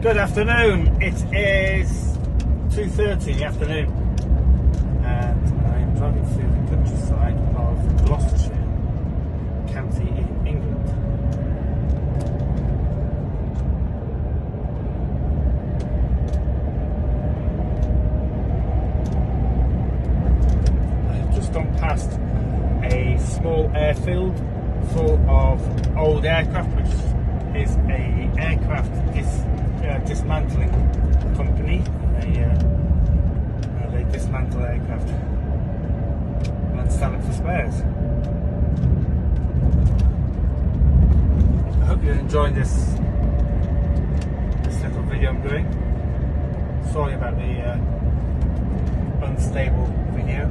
Good afternoon. It is 2:30 in the afternoon and I am driving through the countryside of Gloucestershire County in England. I have just gone past a small airfield full of old aircraft, which is a aircraft dismantling company. They dismantle aircraft and sell it for spares. I hope you're enjoying this little video I'm doing. Sorry about the unstable video.